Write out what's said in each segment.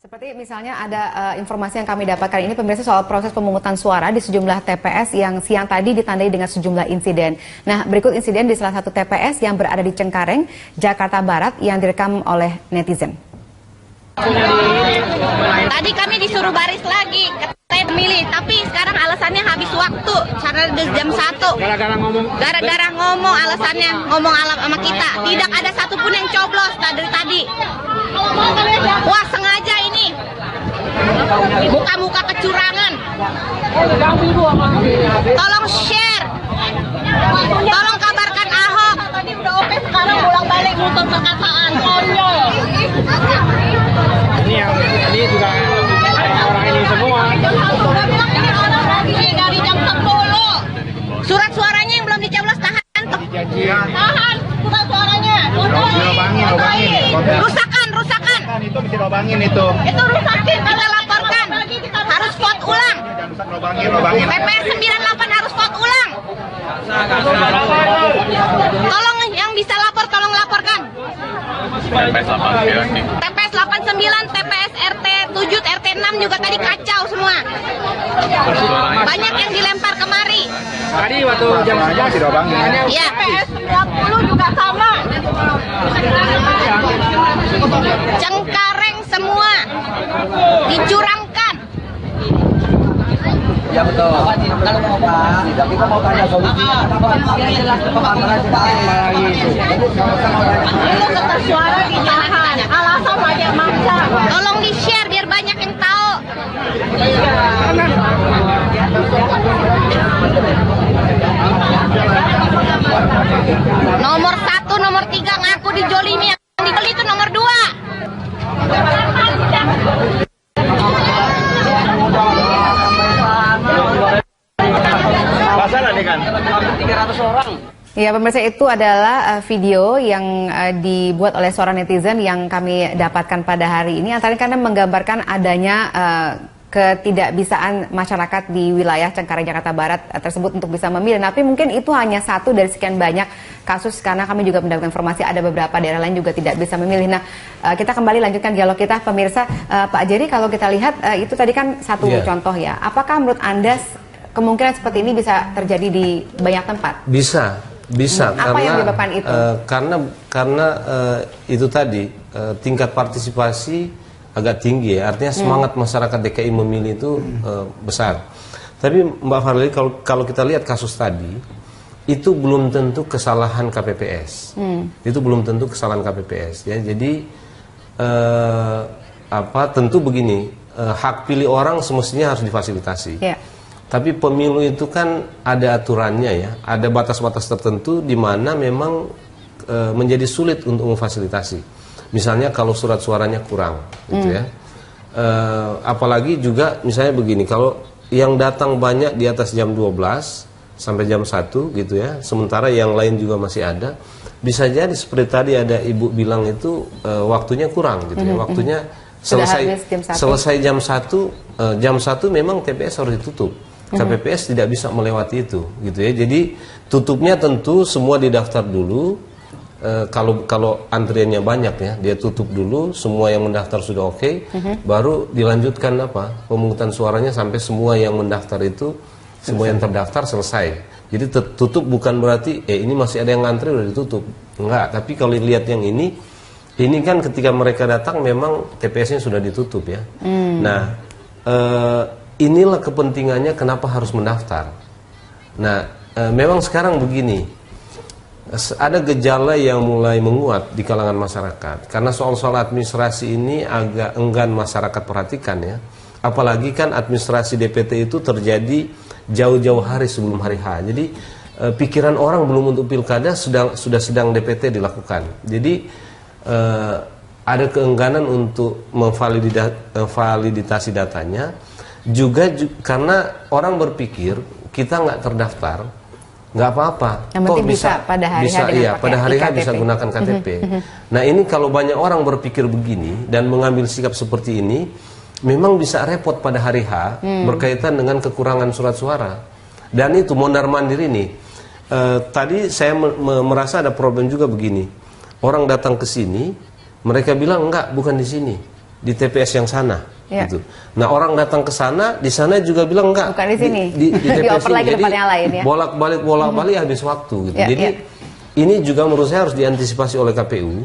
Seperti misalnya ada informasi yang kami dapatkan ini pemirsa soal proses pemungutan suara di sejumlah TPS yang siang tadi ditandai dengan sejumlah insiden. Nah, berikut insiden di salah satu TPS yang berada di Cengkareng, Jakarta Barat yang direkam oleh netizen. Tadi kami disuruh baris lagi, katanya pemilih, tapi sekarang alasannya habis waktu, karena jam 1. Gara-gara ngomong alasannya, ngomong sama kita. Tidak ada satupun yang coblos dari tadi. Wah, sengaja ini. Muka-muka kecurangan. Tolong share. Tolong kabarkan Ahok. Tadi udah oke, sekarang bolak-balik muter perkataan. Konyol. Ini juga orang ini semua. Dari jam 10. Surat suaranya yang belum dicoblos tahan. Tahan surat suaranya. Rusakan. Itu bisa lobangin itu. Itu rusakin, kita laporkan. Harus vote ulang. Lobangin. TPS 98 harus vote ulang. Tolong yang bisa lapor, tolong laporkan. TPS 89, TPS RT 7, RT 6 juga tadi kacau semua. Banyak yang dilempar kemari. Tadi waktu jam 11 dilobangin. Iya. TPS 90 juga sama. Cengkareng semua dicurangkan. Ya betul. Kalau mau Pak, kita mau tanya solusinya. Kertas suara ditahan. Alasan banyak macam. Tolong di share biar banyak yang tahu. Nomor 1, nomor 3 ngaku dijolimi. Yang dijolimi itu nomor 2. Masalah nih kan. 300 orang. Ya, pemirsa, itu adalah video yang dibuat oleh seorang netizen yang kami dapatkan pada hari ini. Antara karena menggambarkan adanya ketidakbisaan masyarakat di wilayah Cengkareng, Jakarta Barat tersebut untuk bisa memilih. Tapi mungkin itu hanya satu dari sekian banyak kasus, karena kami juga mendapatkan informasi ada beberapa daerah lain juga tidak bisa memilih. Nah, kita kembali lanjutkan dialog kita, pemirsa. Pak Jerry, kalau kita lihat itu tadi kan satu contoh ya. Apakah menurut Anda kemungkinan seperti ini bisa terjadi di banyak tempat? Bisa. Apa yang menyebabkan itu? Karena itu tadi tingkat partisipasi agak tinggi ya, artinya semangat masyarakat DKI memilih itu besar. Tapi Mbak Farli, kalau kita lihat kasus tadi, itu belum tentu kesalahan KPPS. Itu belum tentu kesalahan KPPS ya. Jadi tentu begini, hak pilih orang semestinya harus difasilitasi. Yeah. Tapi pemilu itu kan ada aturannya ya, ada batas-batas tertentu di mana memang menjadi sulit untuk memfasilitasi. Misalnya kalau surat suaranya kurang, gitu ya. Apalagi juga misalnya begini, kalau yang datang banyak di atas jam 12 sampai jam 1 gitu ya, sementara yang lain juga masih ada, bisa jadi seperti tadi ada ibu bilang itu waktunya kurang gitu ya, waktunya selesai jam 1, jam 1 memang TPS harus ditutup. KPPS tidak bisa melewati itu, gitu ya. Jadi tutupnya tentu semua didaftar dulu. Kalau antriannya banyak ya, dia tutup dulu. Semua yang mendaftar sudah oke, baru dilanjutkan pemungutan suaranya sampai semua yang mendaftar itu, semua yang terdaftar selesai. Jadi tutup bukan berarti ini masih ada yang ngantri udah ditutup, enggak. Tapi kalau lihat yang ini kan ketika mereka datang memang TPS-nya sudah ditutup ya. Nah. Inilah kepentingannya kenapa harus mendaftar. Nah, memang sekarang begini, ada gejala yang mulai menguat di kalangan masyarakat. Karena soal-soal administrasi ini agak enggan masyarakat perhatikan ya. Apalagi kan administrasi DPT itu terjadi jauh-jauh hari sebelum hari H. Jadi pikiran orang belum untuk pilkada sudah sedang DPT dilakukan. Jadi ada keengganan untuk memvalidasi datanya. Juga karena orang berpikir kita nggak terdaftar nggak apa-apa, toh bisa pada hari H bisa gunakan KTP. Nah ini kalau banyak orang berpikir begini dan mengambil sikap seperti ini, memang bisa repot pada hari H berkaitan dengan kekurangan surat suara. Dan itu mondar mandir ini. Tadi saya merasa ada problem juga begini. Orang datang ke sini, mereka bilang enggak, bukan di sini. di TPS yang sana. Gitu. Nah orang datang ke sana, di sana juga bilang enggak. Bukan di sini. Di TPS ini. Lagi Jadi lain, ya? bolak-balik habis waktu. Gitu. Jadi ini juga menurut saya harus diantisipasi oleh KPU.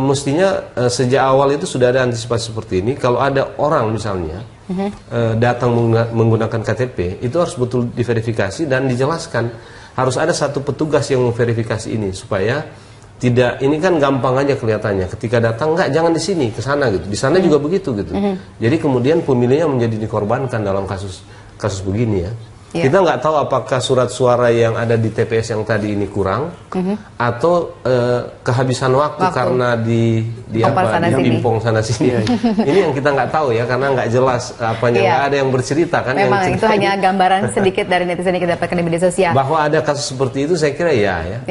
Mestinya sejak awal itu sudah ada antisipasi seperti ini. Kalau ada orang misalnya datang menggunakan KTP, itu harus betul diverifikasi dan dijelaskan. Harus ada satu petugas yang memverifikasi ini supaya tidak, ini kan gampang aja kelihatannya. Ketika datang, enggak, jangan di sini, ke sana gitu. Di sana juga begitu gitu. Jadi kemudian pemilihnya menjadi dikorbankan dalam kasus begini ya. Kita nggak tahu apakah surat suara yang ada di TPS yang tadi ini kurang atau kehabisan waktu karena dibimpong sana sini. Ini yang kita nggak tahu ya, karena nggak jelas apanya, nggak ada yang bercerita kan. Memang itu hanya gambaran sedikit dari netizen yang kita dapatkan di media sosial. Bahwa ada kasus seperti itu saya kira ya.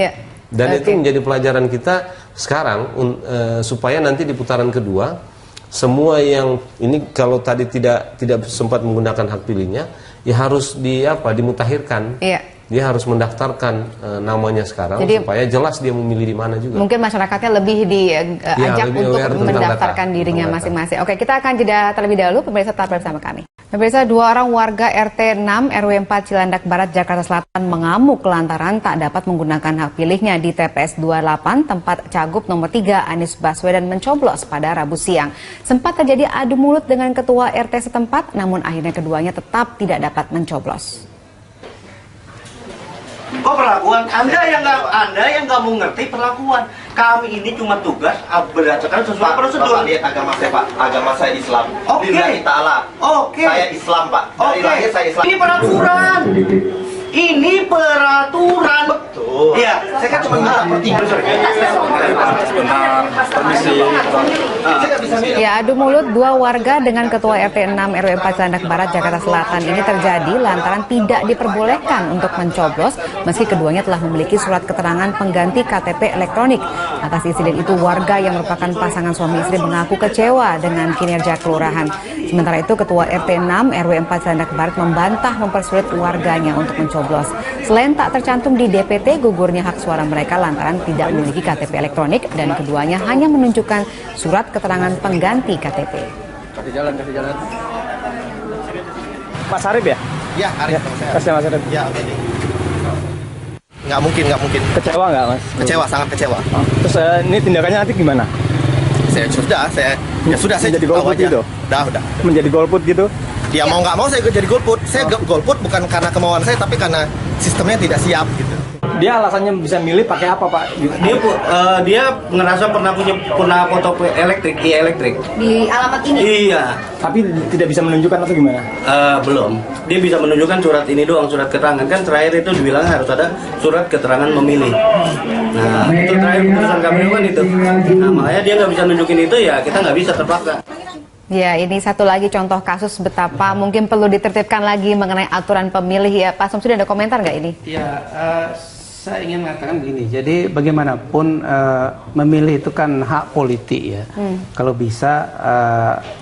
Dan itu menjadi pelajaran kita sekarang supaya nanti di putaran kedua semua yang ini kalau tadi tidak sempat menggunakan hak pilihnya ya harus dimutakhirkan. Dia harus mendaftarkan namanya sekarang. Jadi, supaya jelas dia memilih di mana juga. Mungkin masyarakatnya lebih diajak untuk mendaftarkan dirinya masing-masing. Oke, kita akan jeda terlebih dahulu. Pemirsa tetap bersama kami. Pemirsa, 2 orang warga RT 6 RW 4 Cilandak Barat Jakarta Selatan mengamuk lantaran tak dapat menggunakan hak pilihnya di TPS 28 tempat Cagup nomor 3 Anies Baswedan mencoblos pada Rabu siang. Sempat terjadi adu mulut dengan ketua RT setempat, namun akhirnya keduanya tetap tidak dapat mencoblos. Kok perlakuan Anda yang nggak mau ngerti perlakuan. Kami ini cuma tugas berdasarkan sesuai prosedur. Bapak lihat agama saya, Pak. Agama saya Islam. Lillahi ta'ala. Saya Islam, Pak. Dari lahir saya Islam. Ini peraturan. Ini peraturan. Betul. Iya, saya kan cuma minta pertimbangan. Ya, adu mulut 2 warga dengan ketua RT 6 RW 4 Cilandak Barat Jakarta Selatan ini terjadi lantaran tidak diperbolehkan untuk mencoblos meski keduanya telah memiliki surat keterangan pengganti KTP elektronik. Atas insiden itu, warga yang merupakan pasangan suami istri mengaku kecewa dengan kinerja kelurahan. Sementara itu, ketua RT 6 RW 4 Cilandak Barat membantah mempersulit warganya untuk mencoblos. Selain tak tercantum di DPT, gugurnya hak suara mereka lantaran tidak memiliki KTP elektronik dan keduanya hanya menunjukkan surat keterangan pengganti KTP. Kasih jalan. Pak Sarip ya? Ya, Arif. Kasih Mas Sarip. Ya, oke. Nggak mungkin. Kecewa nggak, Mas? Kecewa, sangat kecewa. Terus ini tindakannya nanti gimana? Saya menjadi golput gitu? Udah. Menjadi golput gitu? Ya mau nggak mau saya jadi golput. Saya golput bukan karena kemauan saya, tapi karena sistemnya tidak siap gitu. Dia alasannya bisa milih pakai apa, Pak? Dia ngerasa pernah foto elektrik Di alamat ini? Iya. Tapi tidak bisa menunjukkan atau gimana? Belum. Dia bisa menunjukkan surat ini doang, surat keterangan. Kan terakhir itu dibilang harus ada surat keterangan memilih. Nah, itu terakhir keputusan KPU kan itu. Nah, makanya dia nggak bisa nunjukin itu, ya kita nggak bisa terpaksa. Ya, ini satu lagi contoh kasus betapa mungkin perlu ditertibkan lagi mengenai aturan pemilih ya. Pak Samsudin, ada komentar nggak ini? Ya, saya ingin mengatakan begini, jadi bagaimanapun memilih itu kan hak politik ya. Kalau bisa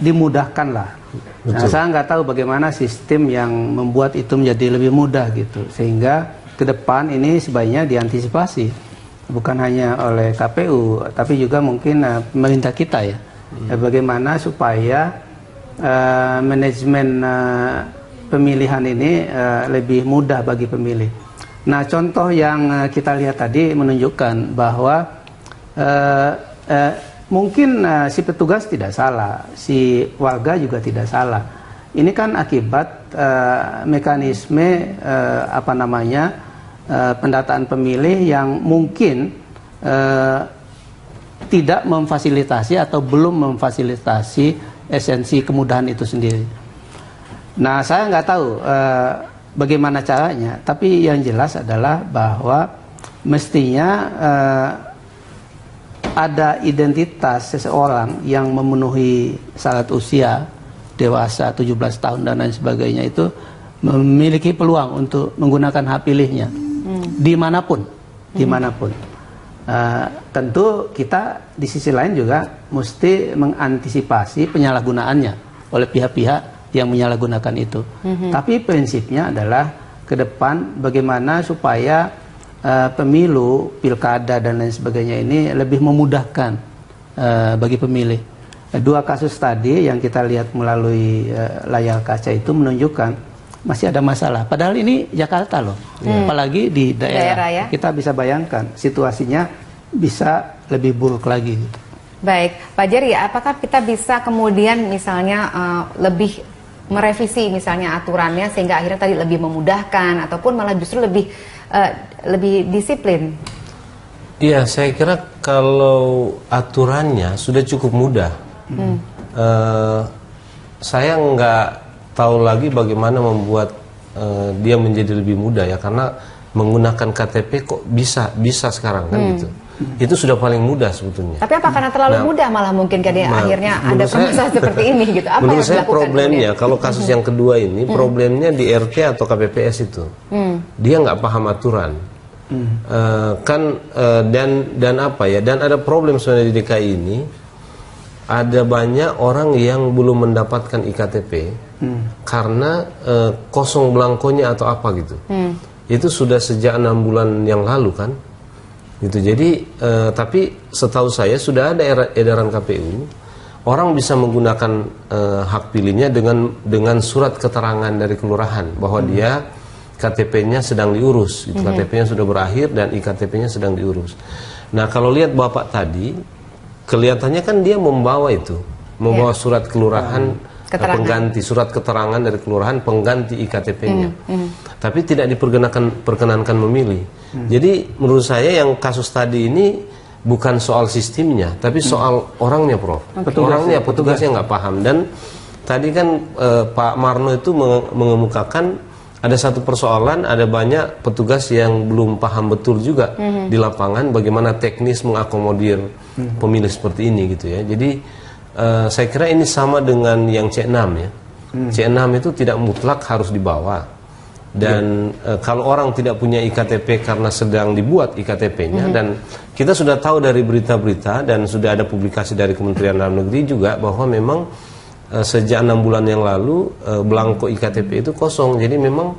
dimudahkanlah. Nah, saya nggak tahu bagaimana sistem yang membuat itu menjadi lebih mudah gitu. Sehingga ke depan ini sebaiknya diantisipasi. Bukan hanya oleh KPU, tapi juga mungkin pemerintah kita ya. Bagaimana supaya manajemen pemilihan ini lebih mudah bagi pemilih. Nah, contoh yang kita lihat tadi menunjukkan bahwa mungkin si petugas tidak salah, si warga juga tidak salah. Ini kan akibat mekanisme pendataan pemilih yang mungkin tidak memfasilitasi atau belum memfasilitasi esensi kemudahan itu sendiri. Nah, saya nggak tahu bagaimana caranya, tapi yang jelas adalah bahwa mestinya ada identitas seseorang yang memenuhi syarat usia dewasa 17 tahun dan lain sebagainya itu memiliki peluang untuk menggunakan hak pilihnya dimanapun. Tentu kita di sisi lain juga mesti mengantisipasi penyalahgunaannya oleh pihak-pihak yang menyalahgunakan itu. Tapi prinsipnya adalah ke depan bagaimana supaya pemilu, pilkada dan lain sebagainya ini lebih memudahkan bagi pemilih. Dua kasus tadi yang kita lihat melalui layar kaca itu menunjukkan masih ada masalah. Padahal ini Jakarta loh, apalagi di daerah ya? Kita bisa bayangkan situasinya bisa lebih buruk lagi. Baik, Pak Jerry, apakah kita bisa kemudian misalnya lebih merevisi misalnya aturannya sehingga akhirnya tadi lebih memudahkan ataupun malah justru lebih disiplin? Iya, saya kira kalau aturannya sudah cukup mudah. Saya nggak tahu lagi bagaimana membuat dia menjadi lebih mudah ya, karena menggunakan KTP kok bisa sekarang kan gitu. Itu sudah paling mudah sebetulnya. Tapi apa karena terlalu mudah malah mungkin akhirnya ada permasalahan seperti ini gitu? Apa menurut yang saya problemnya kemudian? Kalau kasus yang kedua ini problemnya di RT atau KPPS itu, dia nggak paham aturan. Dan apa ya? Dan ada problem sebenarnya di DKI ini. Ada banyak orang yang belum mendapatkan iktp karena kosong belangkonya atau apa gitu. Itu sudah sejak 6 bulan yang lalu kan, gitu. Jadi tapi setahu saya sudah ada edaran KPU, orang bisa menggunakan hak pilihnya dengan surat keterangan dari kelurahan bahwa dia KTP-nya sedang diurus, gitu. KTP-nya sudah berakhir dan iktp-nya sedang diurus. Nah kalau lihat Bapak tadi, kelihatannya kan dia membawa surat kelurahan pengganti, surat keterangan dari kelurahan pengganti iktp-nya, tapi tidak diperkenankan memilih. Jadi menurut saya yang kasus tadi ini bukan soal sistemnya, tapi soal orangnya, Prof. Petugasnya nggak paham. Dan tadi kan Pak Marno itu mengemukakan ada satu persoalan, ada banyak petugas yang belum paham betul juga di lapangan bagaimana teknis mengakomodir pemilih seperti ini gitu ya. Jadi saya kira ini sama dengan yang C6 ya. C6 itu tidak mutlak harus dibawa. Dan kalau orang tidak punya iktp karena sedang dibuat iktp-nya, dan kita sudah tahu dari berita-berita dan sudah ada publikasi dari Kementerian Dalam Negeri juga bahwa memang sejak 6 bulan yang lalu belangko iktp itu kosong. Jadi memang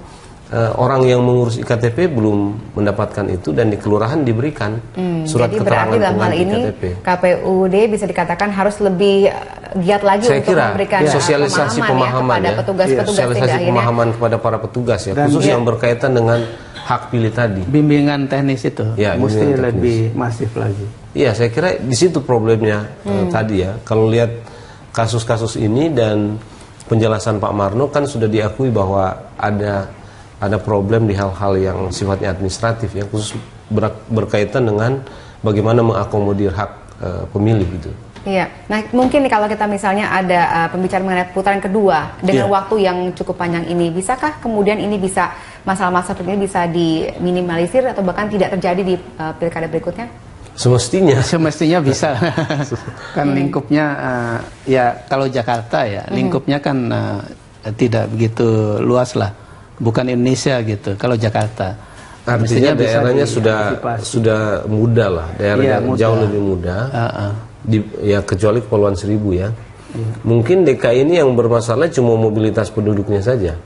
orang yang mengurus iktp belum mendapatkan itu, dan di kelurahan diberikan surat jadi keterangan berarti dalam hal ini iktp. KPUD bisa dikatakan harus lebih giat lagi saya untuk kira, memberikan sosialisasi pemahaman kepada petugas-petugas sosialisasi pemahaman kepada para petugas ya, dan khusus yang berkaitan dengan hak pilih tadi. Bimbingan teknis itu mesti lebih masif lagi. Iya, saya kira di situ problemnya tadi ya. Kalau lihat kasus-kasus ini dan penjelasan Pak Marno kan sudah diakui bahwa ada problem di hal-hal yang sifatnya administratif ya, khusus berkaitan dengan bagaimana mengakomodir hak pemilih gitu. Iya, nah mungkin kalau kita misalnya ada pembicaraan mengenai putaran kedua dengan waktu yang cukup panjang ini, bisakah kemudian ini bisa masalah-masalah seperti ini bisa diminimalisir atau bahkan tidak terjadi di pilkada berikutnya? Semestinya bisa. Kan lingkupnya ya kalau Jakarta ya lingkupnya kan tidak begitu luas lah, bukan Indonesia gitu. Kalau Jakarta artinya daerahnya sudah mudah lah, daerahnya jauh lebih mudah. Ya kecuali Kepulauan Seribu ya. Mungkin DKI ini yang bermasalah cuma mobilitas penduduknya saja.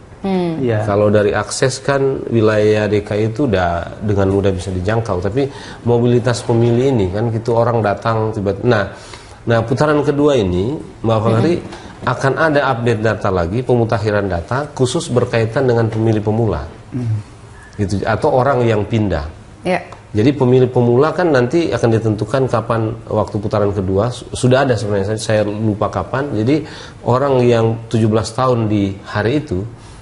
Kalau dari akses kan wilayah DKI itu udah dengan mudah bisa dijangkau, tapi mobilitas pemilih ini kan gitu, orang datang tiba-tiba. Nah putaran kedua ini Mbak Fahri akan ada update data lagi, pemutakhiran data khusus berkaitan dengan pemilih pemula, gitu, atau orang yang pindah. Jadi pemilih pemula kan nanti akan ditentukan kapan waktu putaran kedua, sudah ada sebenarnya, saya lupa kapan. Jadi orang yang 17 tahun di hari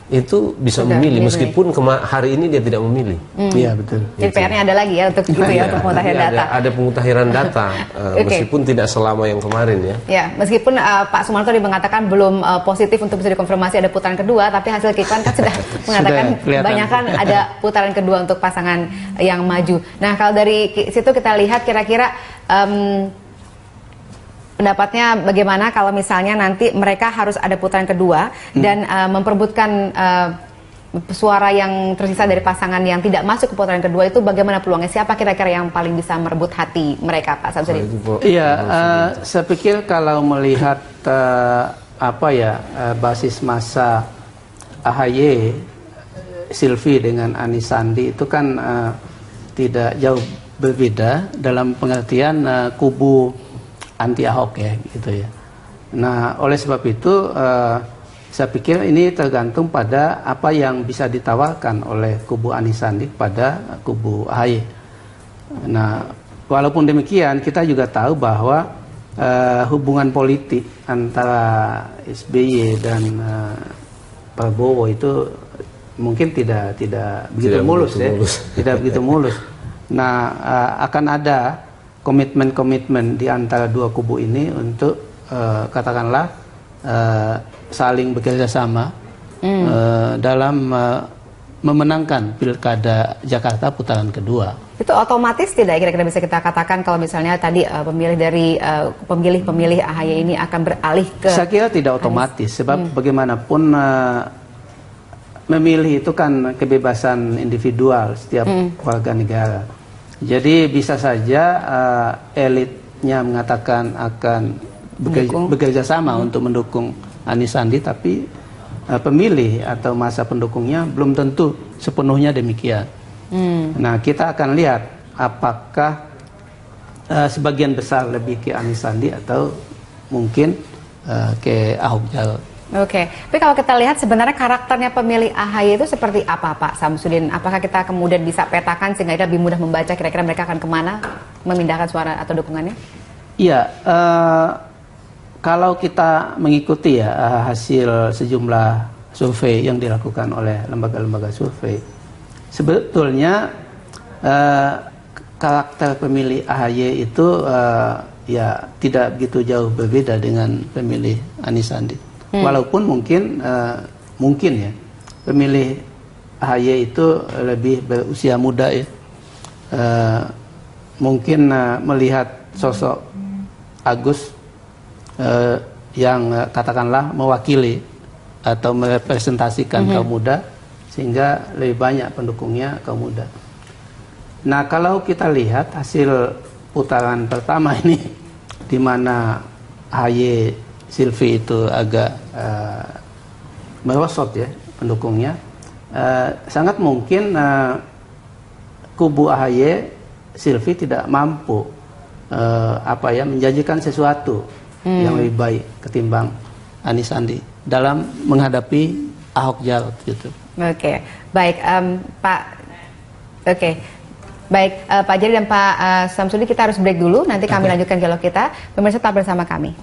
itu bisa memilih meskipun hari ini dia tidak memilih. Iya betul. Jadi PR-nya ada lagi ya untuk untuk pemutahiran data. Ada pemutahiran data meskipun tidak selama yang kemarin ya. Ya, meskipun Pak Sumarto tadi mengatakan belum positif untuk bisa dikonfirmasi ada putaran kedua, tapi hasil quick-count kan sudah mengatakan kebanyakan ada putaran kedua untuk pasangan yang maju. Nah, kalau dari situ kita lihat kira-kira pendapatnya bagaimana kalau misalnya nanti mereka harus ada putaran kedua dan memperebutkan suara yang tersisa dari pasangan yang tidak masuk ke putaran kedua, itu bagaimana peluangnya? Siapa kira-kira yang paling bisa merebut hati mereka, Pak Samsudin? Iya, saya pikir kalau melihat basis massa AHY, Silvi dengan Anies Sandi itu kan tidak jauh berbeda dalam pengertian kubu anti Ahok ya gitu ya. Nah, oleh sebab itu saya pikir ini tergantung pada apa yang bisa ditawarkan oleh kubu Anies Sandi pada kubu AHY. Nah, walaupun demikian kita juga tahu bahwa hubungan politik antara SBY dan Prabowo itu mungkin tidak begitu mulus ya, tidak begitu mulus. Nah, akan ada komitmen-komitmen di antara dua kubu ini untuk katakanlah saling bekerja sama dalam memenangkan pilkada Jakarta putaran kedua. Itu otomatis tidak kira-kira bisa kita katakan kalau misalnya tadi pemilih AHY ini akan beralih ke... Saya kira tidak otomatis, sebab bagaimanapun memilih itu kan kebebasan individual setiap warga negara. Jadi bisa saja elitnya mengatakan akan bekerja sama untuk mendukung Anies Sandi, tapi pemilih atau masa pendukungnya belum tentu sepenuhnya demikian. Nah, kita akan lihat apakah sebagian besar lebih ke Anies Sandi atau mungkin ke Ahok Jarot. Oke, tapi kalau kita lihat sebenarnya karakternya pemilih AHY itu seperti apa, Pak Samsudin? Apakah kita kemudian bisa petakan sehingga kita lebih mudah membaca kira-kira mereka akan kemana memindahkan suara atau dukungannya? Iya, kalau kita mengikuti ya hasil sejumlah survei yang dilakukan oleh lembaga-lembaga survei, sebetulnya karakter pemilih AHY itu ya tidak begitu jauh berbeda dengan pemilih Anies Sandi. Walaupun mungkin ya pemilih AHY itu lebih berusia muda ya, mungkin melihat sosok Agus yang katakanlah mewakili atau merepresentasikan kaum muda, sehingga lebih banyak pendukungnya kaum muda. Nah, kalau kita lihat hasil putaran pertama ini, di mana AHY Silvi itu agak merosot ya pendukungnya, sangat mungkin kubu AHY Silvi tidak mampu menjanjikan sesuatu yang lebih baik ketimbang Anies Sandi dalam menghadapi Ahok Jarot gitu. Oke, baik Pak. Oke. Baik, Pak Jerry dan Pak Samsudin, kita harus break dulu. Nanti kami lanjutkan dialog kita. Pemirsa tetap bersama kami.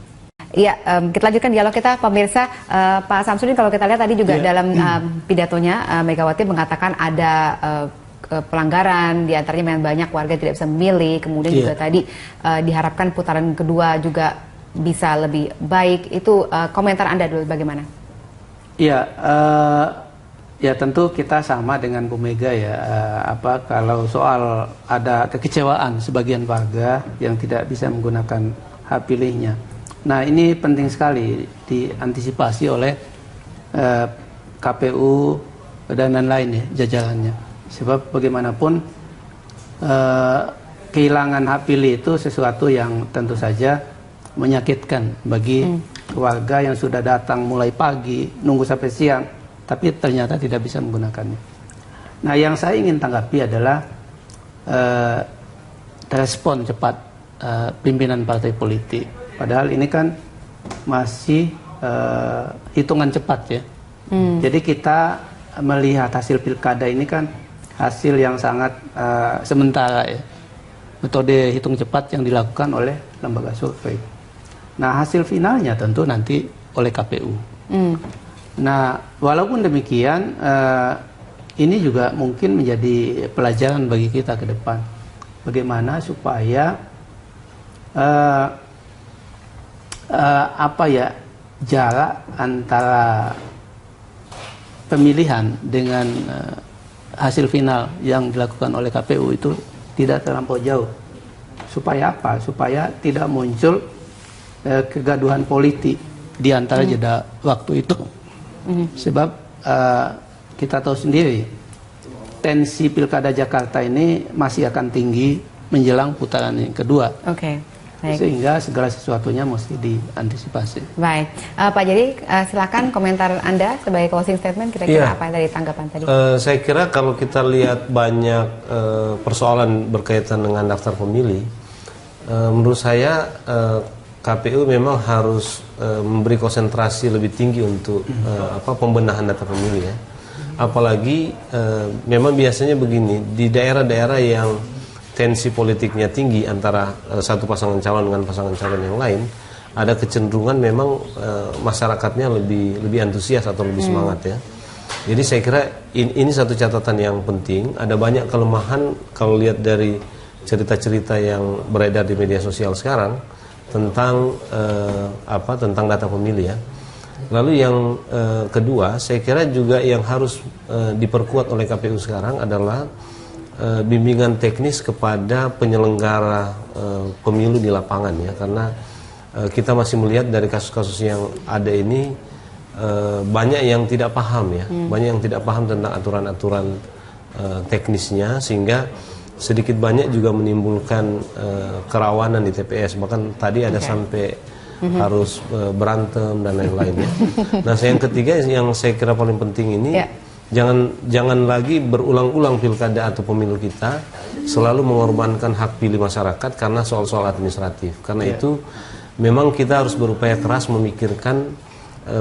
Iya, kita lanjutkan dialog kita, pemirsa. Pak Samsudin, kalau kita lihat tadi juga dalam pidatonya Megawati mengatakan ada pelanggaran, diantaranya memang banyak warga tidak bisa memilih. Kemudian juga tadi diharapkan putaran kedua juga bisa lebih baik. Itu komentar Anda dulu bagaimana? Iya. Ya tentu kita sama dengan Bu Mega ya, kalau soal ada kekecewaan sebagian warga yang tidak bisa menggunakan hak pilihnya. Nah, ini penting sekali diantisipasi oleh KPU dan lain-lain ya, jajarannya. Sebab bagaimanapun kehilangan hak pilih itu sesuatu yang tentu saja menyakitkan bagi warga yang sudah datang mulai pagi, nunggu sampai siang, tapi ternyata tidak bisa menggunakannya. Nah, yang saya ingin tanggapi adalah respon cepat pimpinan partai politik. Padahal ini kan masih hitungan cepat ya. Jadi kita melihat hasil pilkada ini kan hasil yang sangat sementara ya. Metode hitung cepat yang dilakukan oleh lembaga survei. Nah, hasil finalnya tentu nanti oleh KPU. Nah, walaupun demikian, ini juga mungkin menjadi pelajaran bagi kita ke depan. Bagaimana supaya jarak antara pemilihan dengan hasil final yang dilakukan oleh KPU itu tidak terlampau jauh. Supaya apa? Supaya tidak muncul kegaduhan politik di antara jeda waktu itu. Sebab kita tahu sendiri tensi pilkada Jakarta ini masih akan tinggi menjelang putaran yang kedua. Baik. Sehingga segala sesuatunya mesti diantisipasi. Baik, Pak Jerry, silakan komentar Anda sebagai closing statement, kira-kira apa yang dari tanggapan tadi? Saya kira kalau kita lihat banyak persoalan berkaitan dengan daftar pemilih, menurut saya KPU memang harus memberi konsentrasi lebih tinggi untuk pembenahan data pemilih ya. Apalagi memang biasanya begini, di daerah-daerah yang tensi politiknya tinggi antara satu pasangan calon dengan pasangan calon yang lain, ada kecenderungan memang masyarakatnya lebih antusias atau lebih semangat ya. Jadi saya kira ini satu catatan yang penting. Ada banyak kelemahan kalau lihat dari cerita-cerita yang beredar di media sosial sekarang tentang tentang data pemilih ya. Lalu yang kedua, saya kira juga yang harus diperkuat oleh KPU sekarang adalah bimbingan teknis kepada penyelenggara pemilu di lapangan ya, karena kita masih melihat dari kasus-kasus yang ada ini banyak yang tidak paham ya, banyak yang tidak paham tentang aturan-aturan teknisnya, sehingga sedikit banyak juga menimbulkan kerawanan di TPS. Bahkan tadi ada sampai harus berantem dan lain-lain ya. Nah, yang ketiga yang saya kira paling penting ini, jangan lagi berulang-ulang pilkada atau pemilu kita selalu mengorbankan hak pilih masyarakat karena soal-soal administratif. Karena itu memang kita harus berupaya keras memikirkan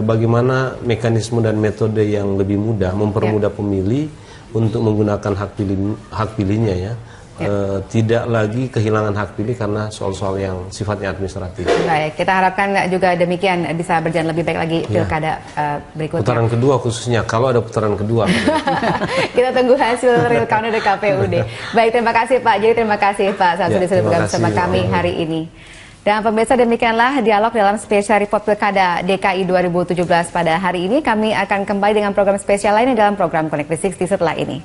bagaimana mekanisme dan metode yang lebih mudah mempermudah pemilih untuk menggunakan hak pilihnya ya. Tidak lagi kehilangan hak pilih karena soal-soal yang sifatnya administratif. Baik, kita harapkan juga demikian bisa berjalan lebih baik lagi pilkada berikutnya. Putaran kedua khususnya, kalau ada putaran kedua. Kita tunggu hasil real count dari KPUD. Baik, terima kasih Pak. Jadi terima kasih Pak Samsudi sudah bergabung bersama kami hari ini. Dan pemirsa, demikianlah dialog dalam spesial report Pilkada DKI 2017 pada hari ini. Kami akan kembali dengan program spesial lainnya dalam program Connect 360 setelah ini.